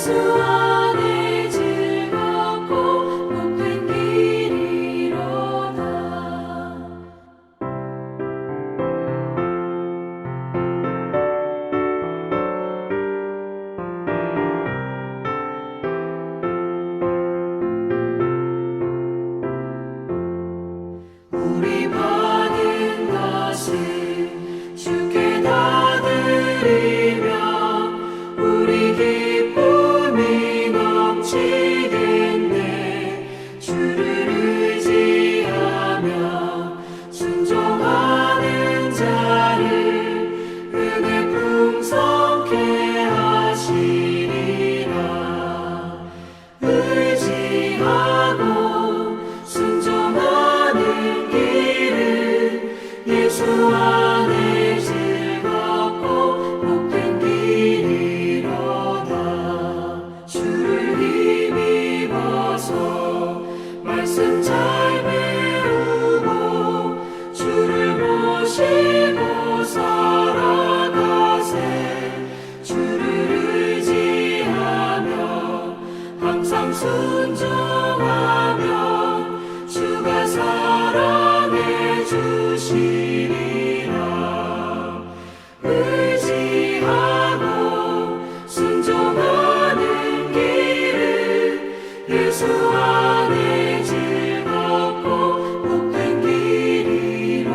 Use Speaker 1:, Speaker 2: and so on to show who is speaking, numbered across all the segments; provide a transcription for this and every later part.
Speaker 1: 예수 안에 즐겁고 복된 길이로다. 우리 받은 것을 주께 다 드리며 우리 기쁨이 넘치겠네. 주를 의지하며 순종하는 자를 은혜 풍성케 하시리라. 의지하고 순종하는 길은 예수 안에 즐겁고 복된 길이로다. 주를 힘입어서 말씀 잘 배우고 주를 모시고 살아가세. 주를 의지하며 항상 순종하면 주가 사랑해 주시리라. 의지하고 순종하는 길은 예수 안에 즐겁고 복된 길이로다.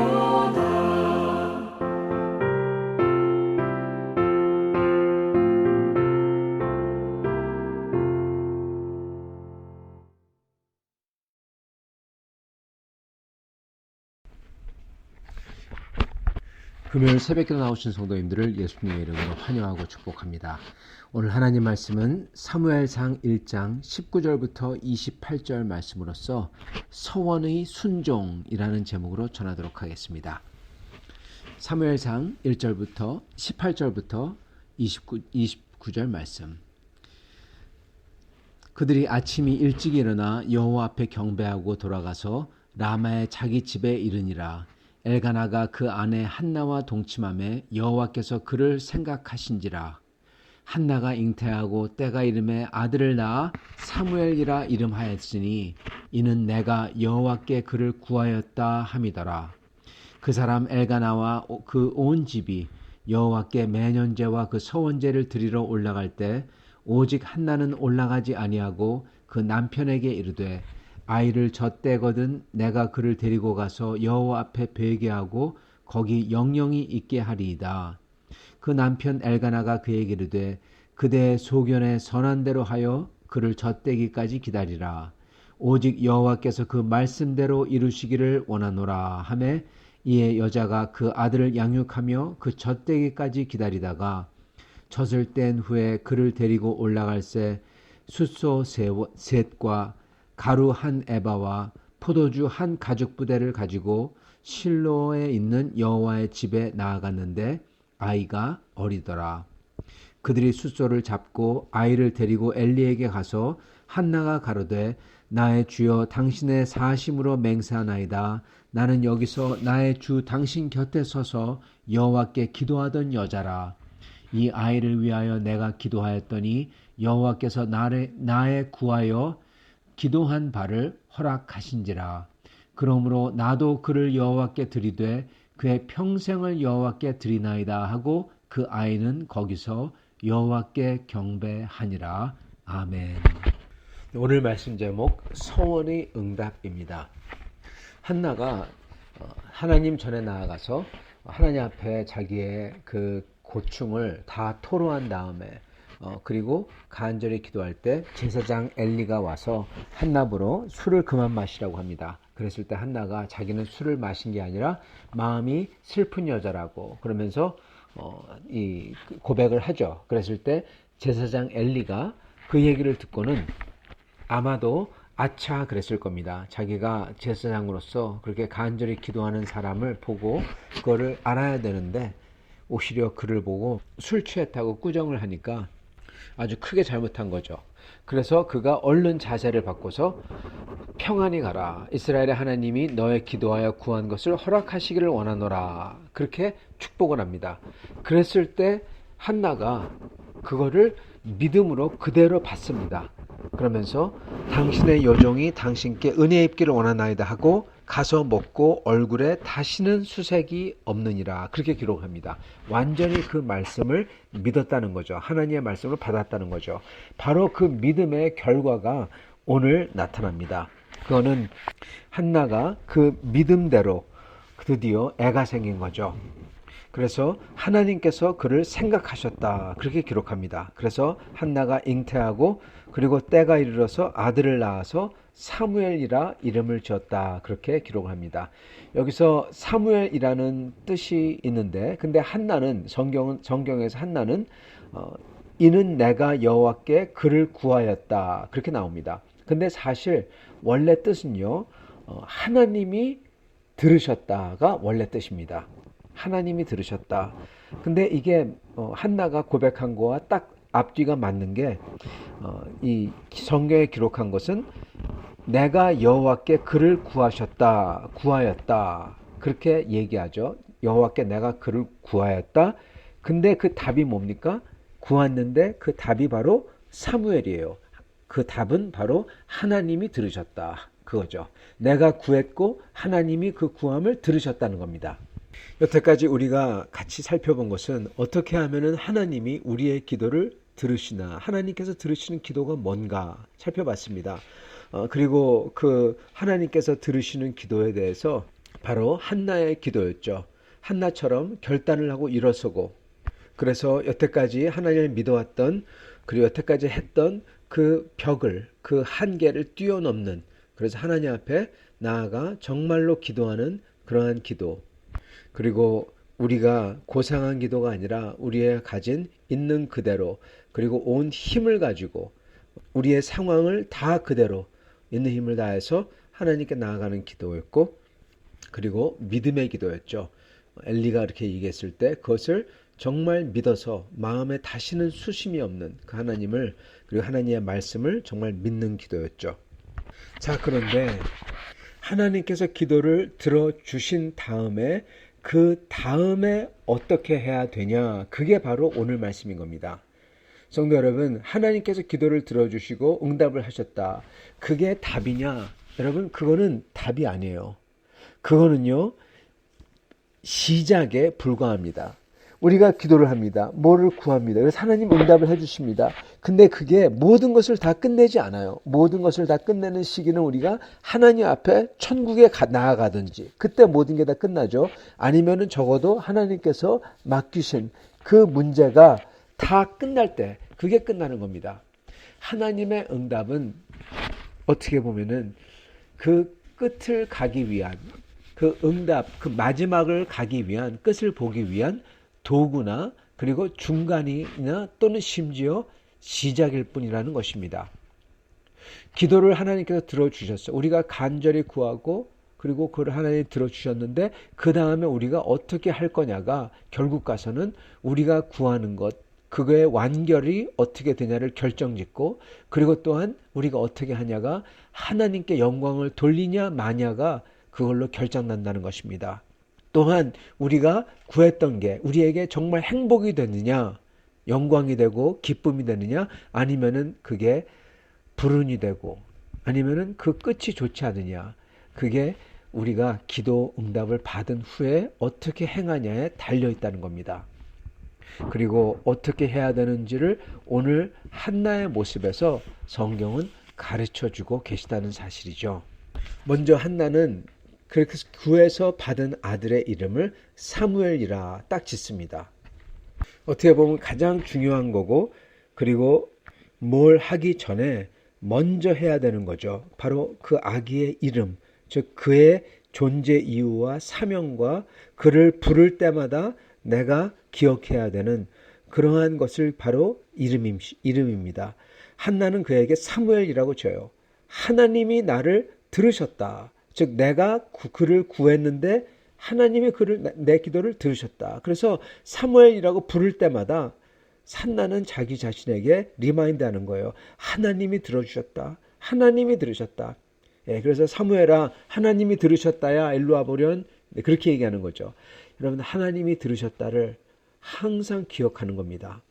Speaker 2: 금요일 새벽기도 나오신 성도님들을 예수님의 이름으로 환영하고 축복합니다. 오늘 하나님 말씀은 사무엘상 1장 19절부터 28절 말씀으로서 서원의 순종이라는 제목으로 전하도록 하겠습니다. 사무엘상 1절부터 18절부터 29절 말씀. 그들이 아침이 일찍 일어나 여호와 앞에 경배하고 돌아가서 라마의 자기 집에 이르니라. 엘가나가 그 아내 한나와 동침하매 여호와께서 그를 생각하신지라. 한나가 잉태하고 때가 이름에 아들을 낳아 사무엘이라 이름하였으니 이는 내가 여호와께 그를 구하였다 함이더라. 그 사람 엘가나와 그 온 집이 여호와께 매년제와 그 서원제를 드리러 올라갈 때 오직 한나는 올라가지 아니하고 그 남편에게 이르되 아이를 젖대거든 내가 그를 데리고 가서 여호와 앞에 베게하고 거기 영영이 있게 하리이다. 그 남편 엘가나가 그에게 이르되 그대의 소견에 선한 대로 하여 그를 젖대기까지 기다리라. 오직 여호와께서 그 말씀대로 이루시기를 원하노라 하매 이에 여자가 그 아들을 양육하며 그 젖대기까지 기다리다가 젖을 뗀 후에 그를 데리고 올라갈새 숫소 셋과 가루 한 에바와 포도주 한 가죽 부대를 가지고 실로에 있는 여호와의 집에 나아갔는데 아이가 어리더라. 그들이 숫소를 잡고 아이를 데리고 엘리에게 가서 한나가 가로되 나의 주여 당신의 사심으로 맹세하나이다. 나는 여기서 나의 주 당신 곁에 서서 여호와께 기도하던 여자라. 이 아이를 위하여 내가 기도하였더니 여호와께서 나의 구하여 기도한 바를 허락하신지라. 그러므로 나도 그를 여호와께 드리되 그의 평생을 여호와께 드리나이다 하고 그 아이는 거기서 여호와께 경배하니라. 아멘. 오늘 말씀 제목 서원의 응답입니다. 한나가 하나님 전에 나아가서 하나님 앞에 자기의 그 고충을 다 토로한 다음에 그리고 간절히 기도할 때 제사장 엘리가 와서 한나보러 술을 그만 마시라고 합니다. 그랬을 때 한나가 자기는 술을 마신 게 아니라 마음이 슬픈 여자라고 그러면서 이 고백을 하죠. 그랬을 때 제사장 엘리가 그 얘기를 듣고는 아마도 아차 그랬을 겁니다. 자기가 제사장으로서 그렇게 간절히 기도하는 사람을 보고 그거를 알아야 되는데 오히려 그를 보고 술 취했다고 꾸정을 하니까 아주 크게 잘못한 거죠. 그래서 그가 얼른 자세를 바꿔서 평안히 가라. 이스라엘의 하나님이 너의 기도하여 구한 것을 허락하시기를 원하노라. 그렇게 축복을 합니다. 그랬을 때 한나가 그거를 믿음으로 그대로 받습니다. 그러면서 당신의 여종이 당신께 은혜 입기를 원하나이다 하고 가서 먹고 얼굴에 다시는 수색이 없느니라. 그렇게 기록합니다. 완전히 그 말씀을 믿었다는 거죠. 하나님의 말씀을 받았다는 거죠. 바로 그 믿음의 결과가 오늘 나타납니다. 그거는 한나가 그 믿음대로 드디어 애가 생긴 거죠. 그래서 하나님께서 그를 생각하셨다. 그렇게 기록합니다. 그래서 한나가 잉태하고 그리고 때가 이르러서 아들을 낳아서 사무엘이라 이름을 지었다. 그렇게 기록을 합니다. 여기서 사무엘이라는 뜻이 있는데 근데 한나는 성경에서 한나는 이는 내가 여호와께 그를 구하였다. 그렇게 나옵니다. 근데 사실 원래 뜻은요. 하나님이 들으셨다가 원래 뜻입니다. 하나님이 들으셨다. 근데 이게 한나가 고백한 거와 딱 앞뒤가 맞는 게 이 성경에 기록한 것은 내가 여호와께 그를 구하였다. 그렇게 얘기하죠. 여호와께 내가 그를 구하였다. 근데 그 답이 뭡니까? 구했는데 그 답이 바로 사무엘이에요. 그 답은 바로 하나님이 들으셨다. 그거죠. 내가 구했고 하나님이 그 구함을 들으셨다는 겁니다. 여태까지 우리가 같이 살펴본 것은 어떻게 하면은 하나님이 우리의 기도를 들으시나, 하나님께서 들으시는 기도가 뭔가 살펴봤습니다. 그리고 그 하나님께서 들으시는 기도에 대해서 바로 한나의 기도였죠. 한나처럼 결단을 하고 일어서고, 그래서 여태까지 하나님을 믿어왔던, 그리고 여태까지 했던 그 벽을, 그 한계를 뛰어넘는, 그래서 하나님 앞에 나아가 정말로 기도하는 그러한 기도. 그리고 우리가 고상한 기도가 아니라 우리의 가진 있는 그대로, 그리고 온 힘을 가지고 우리의 상황을 다 그대로 있는 힘을 다해서 하나님께 나아가는 기도였고, 그리고 믿음의 기도였죠. 엘리가 이렇게 얘기했을 때 그것을 정말 믿어서 마음에 다시는 수심이 없는 그 하나님을, 그리고 하나님의 말씀을 정말 믿는 기도였죠. 자, 그런데 하나님께서 기도를 들어주신 다음에 그 다음에 어떻게 해야 되냐, 그게 바로 오늘 말씀인 겁니다. 성도 여러분, 하나님께서 기도를 들어주시고 응답을 하셨다. 그게 답이냐? 여러분, 그거는 답이 아니에요. 그거는요, 시작에 불과합니다. 우리가 기도를 합니다. 뭐를 구합니다. 그래서 하나님 응답을 해주십니다. 근데 그게 모든 것을 다 끝내지 않아요. 모든 것을 다 끝내는 시기는 우리가 하나님 앞에 천국에 나아가든지 그때 모든 게 다 끝나죠. 아니면은 적어도 하나님께서 맡기신 그 문제가 다 끝날 때 그게 끝나는 겁니다. 하나님의 응답은 어떻게 보면은 그 끝을 가기 위한, 그 응답, 그 마지막을 가기 위한, 끝을 보기 위한 도구나, 그리고 중간이나 또는 심지어 시작일 뿐이라는 것입니다. 기도를 하나님께서 들어주셨어요. 우리가 간절히 구하고 그리고 그걸 하나님이 들어주셨는데 그 다음에 우리가 어떻게 할 거냐가 결국 가서는 우리가 구하는 것, 그거의 완결이 어떻게 되냐를 결정짓고, 그리고 또한 우리가 어떻게 하냐가 하나님께 영광을 돌리냐 마냐가 그걸로 결정난다는 것입니다. 또한 우리가 구했던 게 우리에게 정말 행복이 되느냐, 영광이 되고 기쁨이 되느냐, 아니면은 그게 불운이 되고 아니면은 그 끝이 좋지 않느냐, 그게 우리가 기도 응답을 받은 후에 어떻게 행하냐에 달려 있다는 겁니다. 그리고 어떻게 해야 되는지를 오늘 한나의 모습에서 성경은 가르쳐주고 계시다는 사실이죠. 먼저 한나는 그렇게 구해서 받은 아들의 이름을 사무엘이라 딱 짓습니다. 어떻게 보면 가장 중요한 거고, 그리고 뭘 하기 전에 먼저 해야 되는 거죠. 바로 그 아기의 이름, 즉 그의 존재 이유와 사명과 그를 부를 때마다 내가 기억해야 되는 그러한 것을 바로 이름입니다. 한나는 그에게 사무엘이라고 줘요. 하나님이 나를 들으셨다. 즉 내가 그를 구했는데 하나님이 내 기도를 들으셨다. 그래서 사무엘이라고 부를 때마다 한나는 자기 자신에게 리마인드하는 거예요. 하나님이 들어주셨다. 하나님이 들으셨다. 예, 그래서 사무엘아, 하나님이 들으셨다야 일로 와보련, 그렇게 얘기하는 거죠. 여러분, 하나님이 들으셨다를 항상 기억하는 겁니다.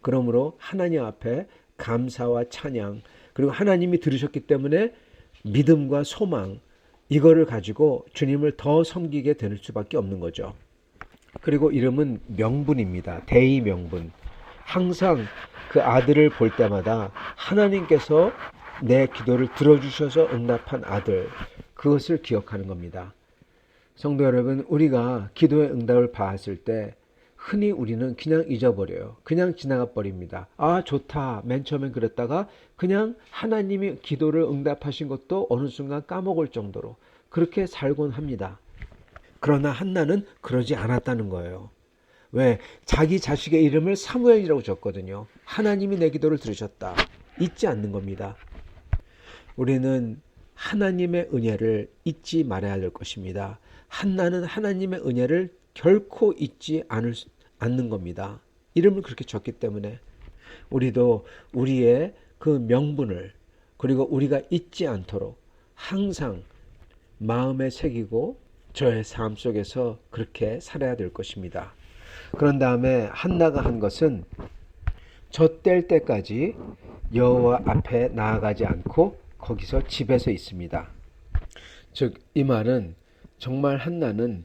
Speaker 2: 그러므로 하나님 앞에 감사와 찬양, 그리고 하나님이 들으셨기 때문에 믿음과 소망, 이거를 가지고 주님을 더 섬기게 될 수밖에 없는 거죠. 그리고 이름은 명분입니다. 대의 명분. 항상 그 아들을 볼 때마다 하나님께서 내 기도를 들어주셔서 응답한 아들, 그것을 기억하는 겁니다. 성도 여러분, 우리가 기도의 응답을 받았을 때 흔히 우리는 그냥 잊어버려요. 그냥 지나가 버립니다. 아, 좋다. 맨 처음엔 그랬다가 그냥 하나님이 기도를 응답하신 것도 어느 순간 까먹을 정도로 그렇게 살곤 합니다. 그러나 한나는 그러지 않았다는 거예요. 왜? 자기 자식의 이름을 사무엘이라고 줬거든요. 하나님이 내 기도를 들으셨다. 잊지 않는 겁니다. 우리는 하나님의 은혜를 잊지 말아야 될 것입니다. 한나는 하나님의 은혜를 결코 잊지 않는 겁니다. 이름을 그렇게 줬기 때문에 우리도 우리의 그 명분을, 그리고 우리가 잊지 않도록 항상 마음에 새기고 저의 삶 속에서 그렇게 살아야 될 것입니다. 그런 다음에 한나가 한 것은 젖될 때까지 여호와 앞에 나아가지 않고 거기서 집에서 있습니다. 즉 이 말은 정말 한나는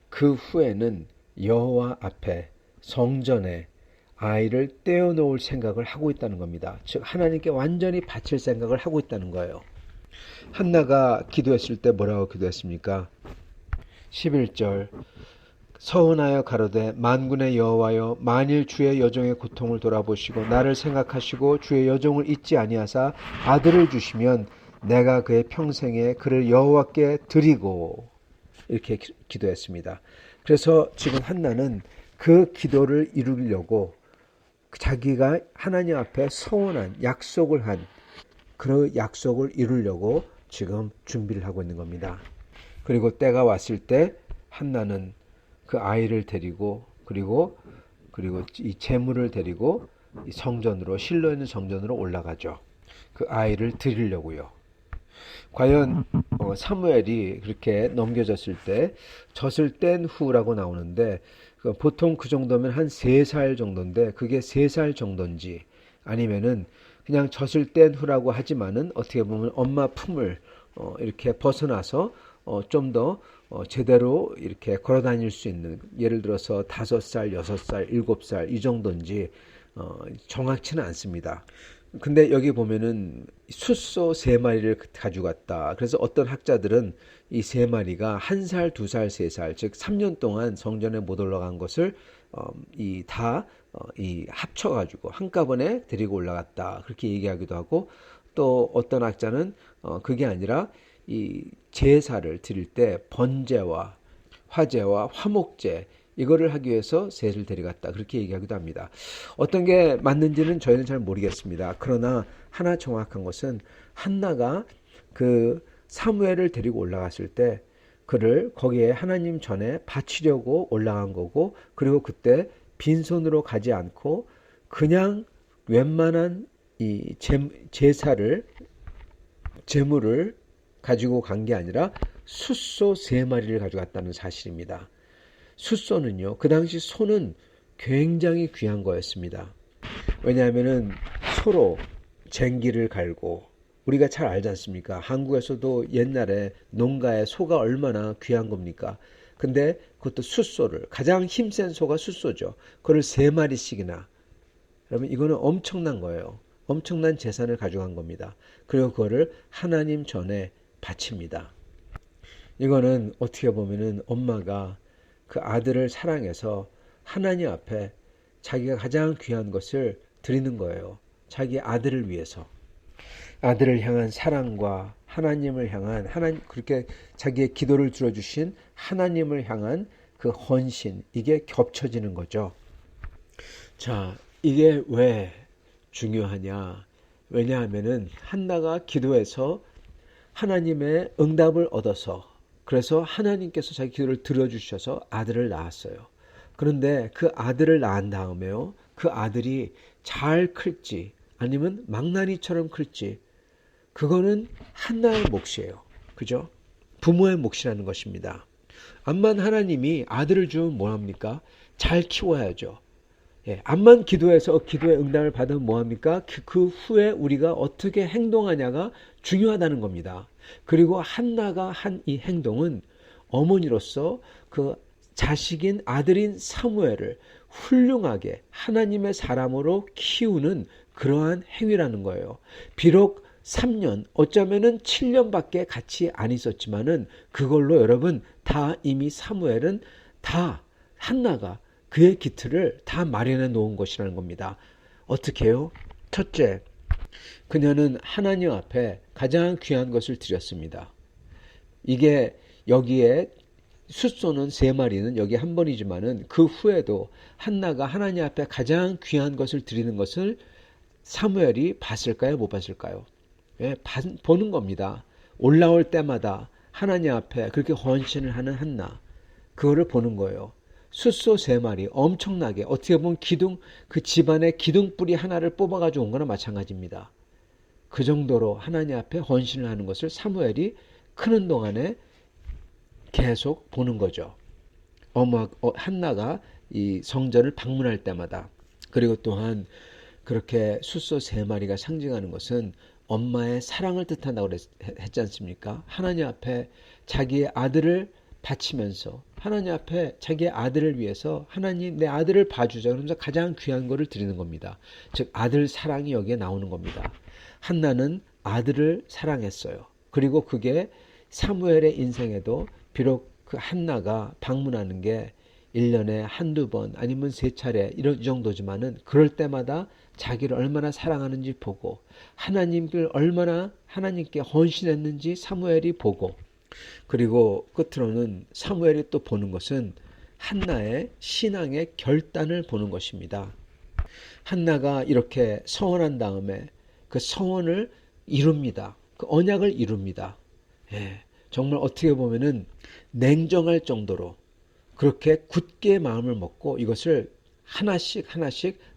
Speaker 2: 그 후에는 여호와 앞에 성전에 아이를 떼어놓을 생각을 하고 있다는 겁니다. 즉 하나님께 완전히 바칠 생각을 하고 있다는 거예요. 한나가 기도했을 때 뭐라고 기도했습니까? 11절 서운하여 가로되 만군의 여호와여, 만일 주의 여종의 고통을 돌아보시고 나를 생각하시고 주의 여종을 잊지 아니하사 아들을 주시면 내가 그의 평생에 그를 여호와께 드리고, 이렇게 기도했습니다. 그래서 지금 한나는 그 기도를 이루려고 자기가 하나님 앞에 서원한 약속을 한 그 약속을 이루려고 지금 준비를 하고 있는 겁니다. 그리고 때가 왔을 때 한나는 그 아이를 데리고 그리고 이 제물을 데리고 이 성전으로, 실로 있는 성전으로 올라가죠. 그 아이를 드리려고요. 과연 사무엘이 그렇게 넘겨졌을 때 젖을 뗀 후라고 나오는데 보통 그 정도면 한 3살 정도인데 그게 3살 정도인지 아니면은 그냥 젖을 뗀 후라고 하지만은 어떻게 보면 엄마 품을 이렇게 벗어나서 좀 더 제대로 이렇게 걸어 다닐 수 있는, 예를 들어서 5살, 6살, 7살 이 정도인지 정확치는 않습니다. 근데 여기 보면은 숫소 3마리를 가져갔다. 그래서 어떤 학자들은 이 3마리가 1살, 2살, 3살, 즉 3년 동안 성전에 못 올라간 것을 이 합쳐가지고 한꺼번에 데리고 올라갔다. 그렇게 얘기하기도 하고, 또 어떤 학자는 그게 아니라 이 제사를 드릴 때 번제와 화제와 화목제 이거를 하기 위해서 셋을 데려갔다. 그렇게 얘기하기도 합니다. 어떤 게 맞는지는 저희는 잘 모르겠습니다. 그러나 하나 정확한 것은 한나가 그 사무엘을 데리고 올라갔을 때 그를 거기에 하나님 전에 바치려고 올라간 거고, 그리고 그때 빈손으로 가지 않고 그냥 웬만한 이 제물을 가지고 간 게 아니라 숫소 3마리를 가져갔다는 사실입니다. 숫소는요, 그 당시 소는 굉장히 귀한 거였습니다. 왜냐하면은 소로 쟁기를 갈고, 우리가 잘 알지 않습니까? 한국에서도 옛날에 농가에 소가 얼마나 귀한 겁니까? 근데 그것도 숫소를, 가장 힘센 소가 숫소죠. 그걸 3마리씩이나. 그러면 이거는 엄청난 거예요. 엄청난 재산을 가져간 겁니다. 그리고 그거를 하나님 전에 바칩니다. 이거는 어떻게 보면은 엄마가 그 아들을 사랑해서 하나님 앞에 자기가 가장 귀한 것을 드리는 거예요. 자기 아들을 위해서. 아들을 향한 사랑과 하나님을 향한, 그렇게 자기의 기도를 들어주신 하나님을 향한 그 헌신, 이게 겹쳐지는 거죠. 자, 이게 왜 중요하냐? 왜냐하면은 한나가 기도해서 하나님의 응답을 얻어서, 그래서 하나님께서 자기 기도를 들어주셔서 아들을 낳았어요. 그런데 그 아들을 낳은 다음에요, 그 아들이 잘 클지 아니면 망나니처럼 클지, 그거는 한나의 몫이에요. 그죠? 부모의 몫이라는 것입니다. 암만 하나님이 아들을 주면 뭐합니까? 잘 키워야죠. 암만 기도해서 기도의 응답을 받으면 뭐합니까? 그 후에 우리가 어떻게 행동하냐가 중요하다는 겁니다. 그리고 한나가 한 이 행동은 어머니로서 그 자식인 아들인 사무엘을 훌륭하게 하나님의 사람으로 키우는 그러한 행위라는 거예요. 비록 3년, 어쩌면은 7년밖에 같이 안 있었지만은 그걸로 여러분 다 이미 사무엘은 다 한나가 그의 기틀을 다 마련해 놓은 것이라는 겁니다. 어떻게 해요? 첫째, 그녀는 하나님 앞에 가장 귀한 것을 드렸습니다. 이게 여기에 숫소는 3마리는 여기 한 번이지만은 그 후에도 한나가 하나님 앞에 가장 귀한 것을 드리는 것을 사무엘이 봤을까요? 못 봤을까요? 보는 겁니다. 올라올 때마다 하나님 앞에 그렇게 헌신을 하는 한나, 그거를 보는 거예요. 숫소 3마리 엄청나게 어떻게 보면 그 집안의 기둥뿌리 하나를 뽑아가지고 온 거나 마찬가지입니다. 그 정도로 하나님 앞에 헌신을 하는 것을 사무엘이 크는 동안에 계속 보는 거죠. 한나가 이 성전을 방문할 때마다. 그리고 또한 그렇게 숫소 3마리가 상징하는 것은 엄마의 사랑을 뜻한다고 했지 않습니까? 하나님 앞에 자기의 아들을 바치면서 하나님 앞에 자기의 아들을 위해서 하나님 내 아들을 봐주자 그러면서 가장 귀한 것을 드리는 겁니다. 즉 아들 사랑이 여기에 나오는 겁니다. 한나는 아들을 사랑했어요. 그리고 그게 사무엘의 인생에도 비록 그 한나가 방문하는 게 1년에 한두 번 아니면 3차례 이 정도지만은 그럴 때마다 자기를 얼마나 사랑하는지 보고 하나님을 얼마나 하나님께 헌신했는지 사무엘이 보고, 그리고 끝으로는 사무엘이 또 보는 것은 한나의 신앙의 결단을 보는 것입니다. 한나가 이렇게 서원한 다음에 그 서원을 이룹니다. 그 언약을 이룹니다. 정말 어떻게 보면은 냉정할 정도로 그렇게 굳게 마음을 먹고 이것을 하나씩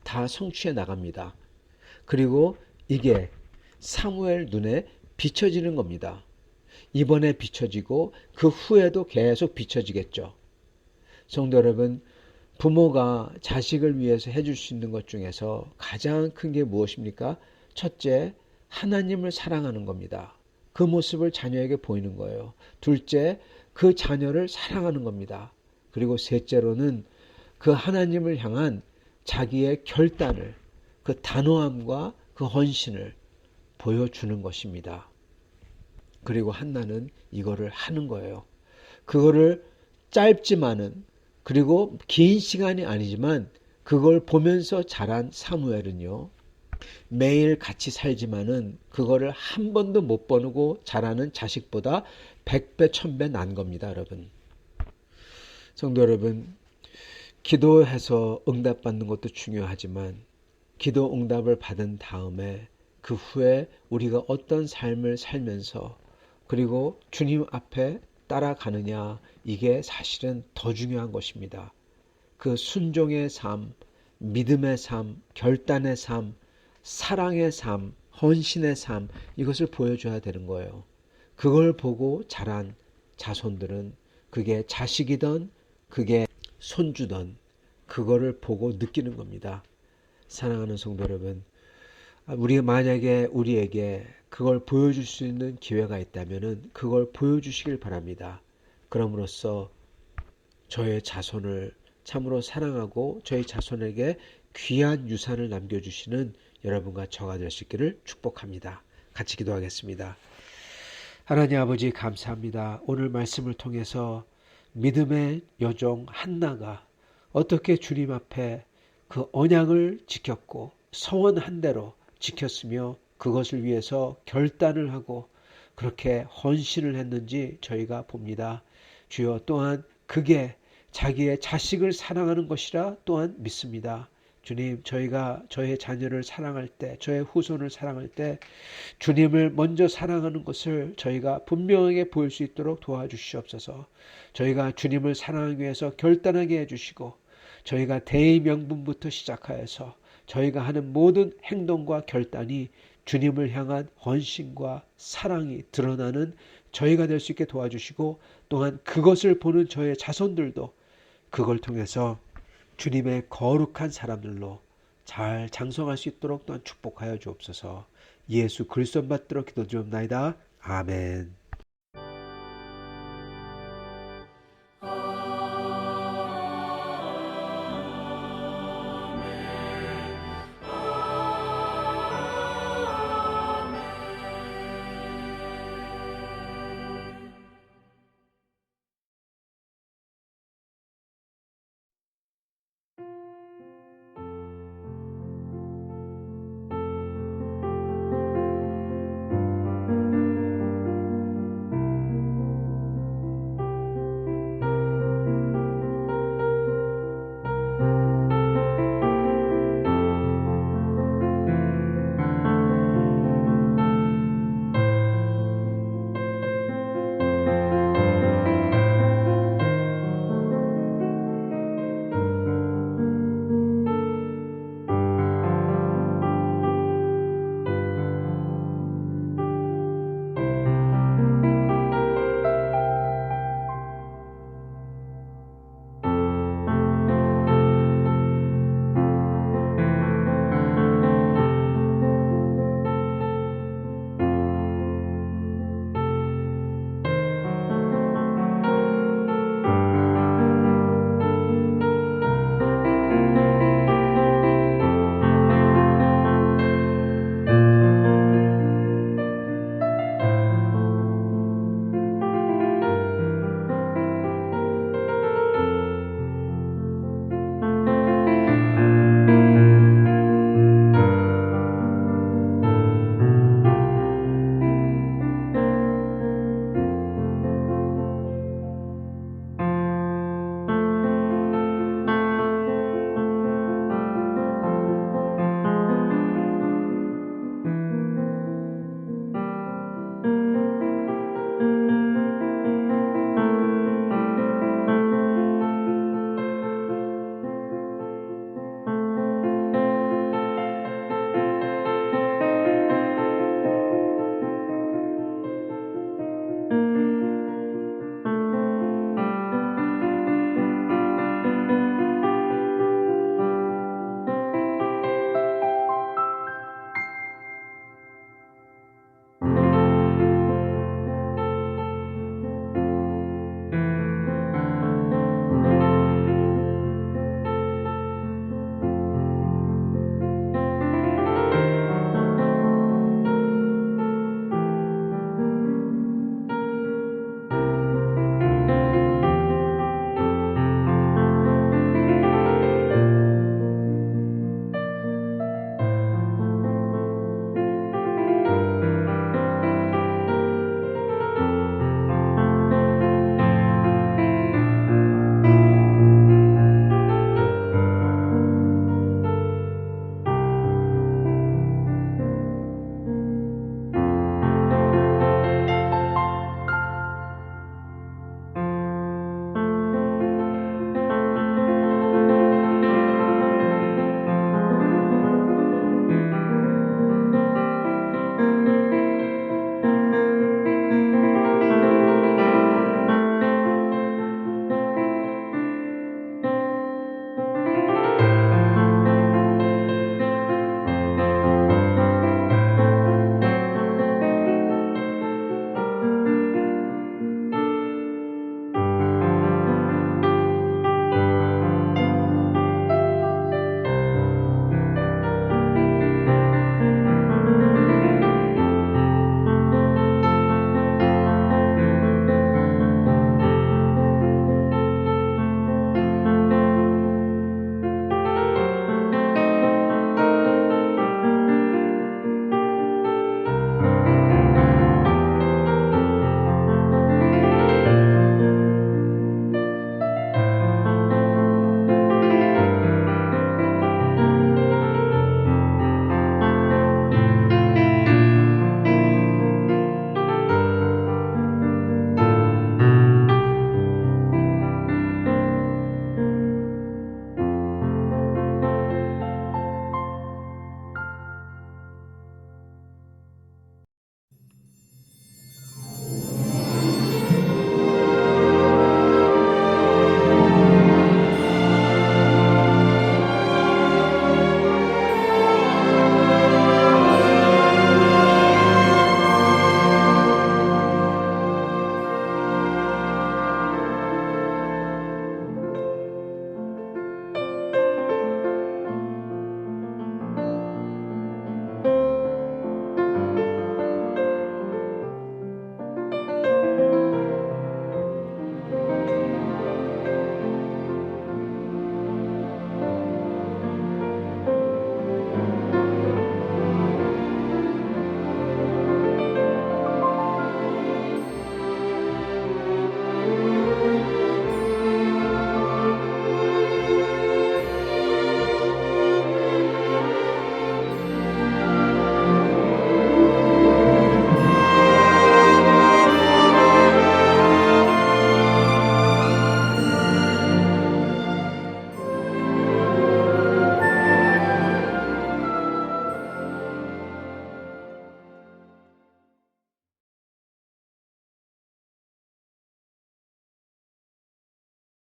Speaker 2: 다 성취해 나갑니다. 그리고 이게 사무엘 눈에 비춰지는 겁니다. 이번에 비춰지고 그 후에도 계속 비춰지겠죠. 성도 여러분, 부모가 자식을 위해서 해줄 수 있는 것 중에서 가장 큰 게 무엇입니까? 첫째, 하나님을 사랑하는 겁니다. 그 모습을 자녀에게 보이는 거예요. 둘째, 그 자녀를 사랑하는 겁니다. 그리고 셋째로는 그 하나님을 향한 자기의 결단을, 그 단호함과 그 헌신을 보여주는 것입니다. 그리고 한나는 이거를 하는 거예요. 그거를 짧지만은 그리고 긴 시간이 아니지만 그걸 보면서 자란 사무엘은요, 매일 같이 살지만은 그거를 한 번도 못 보고 자라는 자식보다 100배 1000배 난 겁니다. 여러분, 성도 여러분, 기도해서 응답받는 것도 중요하지만 기도 응답을 받은 다음에 그 후에 우리가 어떤 삶을 살면서 그리고 주님 앞에 따라가느냐, 이게 사실은 더 중요한 것입니다. 그 순종의 삶, 믿음의 삶, 결단의 삶, 사랑의 삶, 헌신의 삶, 이것을 보여줘야 되는 거예요. 그걸 보고 자란 자손들은 그게 자식이든 그게 손주든 그거를 보고 느끼는 겁니다. 사랑하는 성도 여러분, 우리가 만약에 우리에게 그걸 보여줄 수 있는 기회가 있다면 그걸 보여주시길 바랍니다. 그럼으로써 저의 자손을 참으로 사랑하고 저희 자손에게 귀한 유산을 남겨주시는 여러분과 저가 될 수 있기를 축복합니다. 같이 기도하겠습니다. 하나님 아버지, 감사합니다. 오늘 말씀을 통해서 믿음의 여종 한나가 어떻게 주님 앞에 그 언약을 지켰고 서원한 대로 지켰으며 그것을 위해서 결단을 하고 그렇게 헌신을 했는지 저희가 봅니다. 주여, 또한 그게 자기의 자식을 사랑하는 것이라 또한 믿습니다. 주님, 저희가 저의 자녀를 사랑할 때, 저의 후손을 사랑할 때 주님을 먼저 사랑하는 것을 저희가 분명하게 보일 수 있도록 도와주시옵소서. 저희가 주님을 사랑하기 위해서 결단하게 해주시고 저희가 대의 명분부터 시작하여서 저희가 하는 모든 행동과 결단이 주님을 향한 헌신과 사랑이 드러나는 저희가 될 수 있게 도와주시고, 또한 그것을 보는 저의 자손들도 그걸 통해서
Speaker 3: 주님의 거룩한 사람들로 잘 장성할 수 있도록 또한 축복하여 주옵소서. 예수 그리스도 받들어 기도드리옵나이다. 아멘.